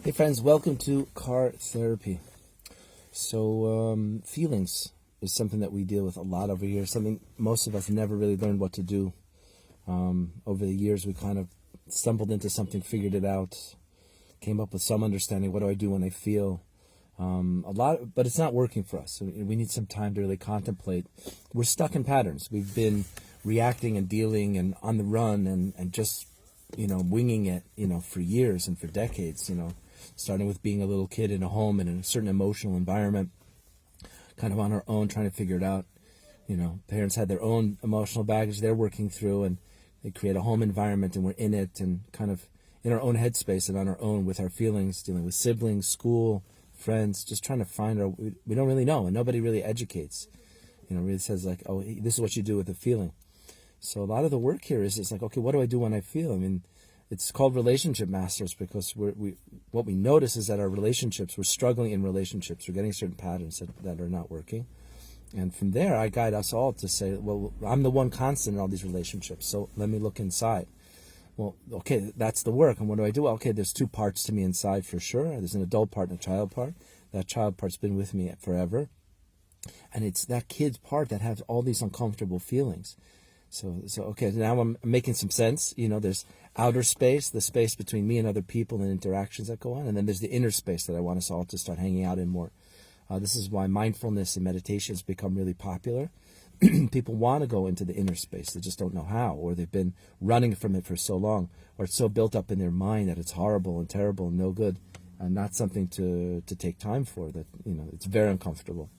Hey friends, welcome to Car Therapy. So feelings is something that we deal with a lot over here, something most of us never really learned what to do. Over the years we kind of stumbled into something, figured it out, came up with some understanding, what do I do when I feel? But it's not working for us. We need some time to really contemplate. We're stuck in patterns. We've been reacting and dealing and on the run and just, winging it, for years and for decades, starting with being a little kid in a home and in a certain emotional environment, kind of on our own, trying to figure it out. Parents had their own emotional baggage they're working through, and they create a home environment, and we're in it and kind of in our own headspace and on our own with our feelings, dealing with siblings, school, friends, just trying to find we don't really know, and nobody really educates. Really says like, oh, this is what you do with a feeling. So a lot of the work here is it's like, okay, what do I do when I feel? It's called relationship masters because what we notice is that our relationships, we're struggling in relationships. We're getting certain patterns that are not working. And from there, I guide us all to say, well, I'm the one constant in all these relationships, so let me look inside. Well, okay, that's the work. And what do I do? Well, okay, there's two parts to me inside for sure. There's an adult part and a child part. That child part's been with me forever. And it's that kid's part that has all these uncomfortable feelings. So okay, now I'm making some sense. There's outer space, the space between me and other people and interactions that go on. And then there's the inner space that I want us all to start hanging out in more. This is why mindfulness and meditation has become really popular. People want to go into the inner space. They just don't know how, or they've been running from it for so long, or it's so built up in their mind that it's horrible and terrible and no good, and not something to take time for, that, it's very uncomfortable.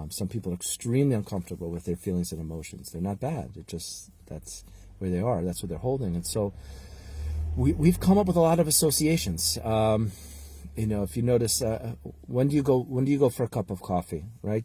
Some people are extremely uncomfortable with their feelings and emotions. They're not bad. That's where they are. That's what they're holding. And so we've come up with a lot of associations. If you notice, when do you go for a cup of coffee, right?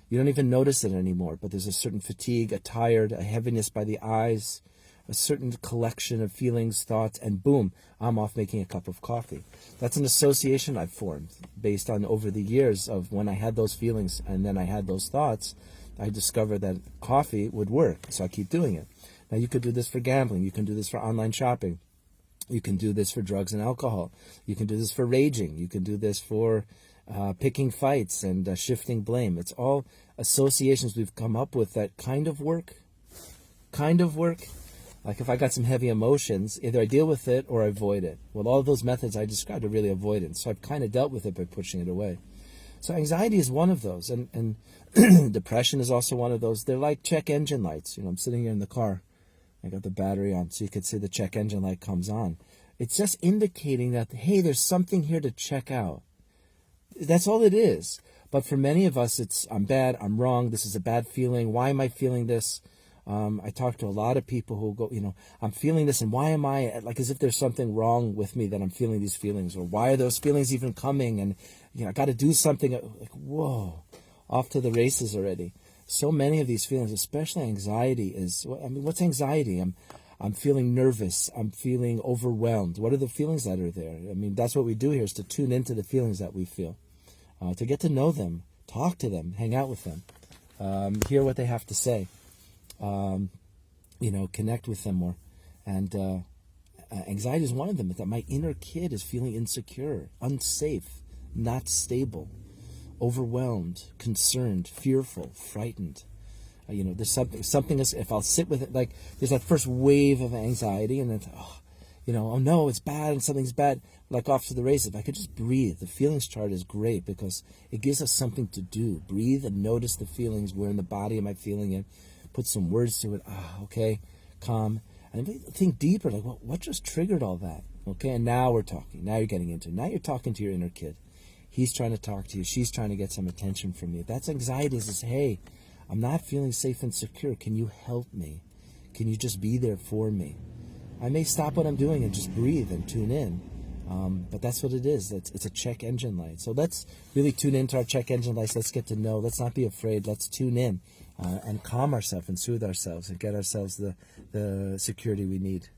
You don't even notice it anymore, but there's a certain fatigue, a tired, a heaviness by the eyes, a certain collection of feelings, thoughts, and boom, I'm off making a cup of coffee. That's an association I've formed based on over the years of when I had those feelings and then I had those thoughts. I discovered that coffee would work, so I keep doing it. Now you could do this for gambling, you can do this for online shopping, you can do this for drugs and alcohol, you can do this for raging, you can do this for picking fights and shifting blame. It's all associations we've come up with that kind of work. Like if I got some heavy emotions, either I deal with it or I avoid it. Well, all of those methods I described are really avoidance. So I've kind of dealt with it by pushing it away. So anxiety is one of those. And depression is also one of those. They're like check engine lights. I'm sitting here in the car. I got the battery on, so you could see the check engine light comes on. It's just indicating that, hey, there's something here to check out. That's all it is. But for many of us, it's I'm bad, I'm wrong, this is a bad feeling. Why am I feeling this? I talk to a lot of people who go, I'm feeling this, and why am I, like as if there's something wrong with me that I'm feeling these feelings, or why are those feelings even coming? And, I got to do something, like, whoa, off to the races already. So many of these feelings, especially anxiety, what's anxiety? I'm feeling nervous, I'm feeling overwhelmed. What are the feelings that are there? That's what we do here, is to tune into the feelings that we feel, to get to know them, talk to them, hang out with them, hear what they have to say. Connect with them more. And anxiety is one of them. That my inner kid is feeling insecure, unsafe, not stable, overwhelmed, concerned, fearful, frightened. There's something is, if I'll sit with it, like there's that first wave of anxiety, and then, oh no, it's bad and something's bad, like off to the races. If I could just breathe. The feelings chart is great because it gives us something to do. Breathe and notice the feelings. Where in the body am I feeling it? Put some words to it. Okay, calm. And think deeper, like, what just triggered all that? Okay, and now we're talking. Now you're getting into it. Now you're talking to your inner kid. He's trying to talk to you. She's trying to get some attention from you. That's anxiety. Is hey, I'm not feeling safe and secure. Can you help me? Can you just be there for me? I may stop what I'm doing and just breathe and tune in. But that's what it is. It's a check engine light. So let's really tune into our check engine lights. Let's get to know. Let's not be afraid. Let's tune in and calm ourselves and soothe ourselves and get ourselves the security we need.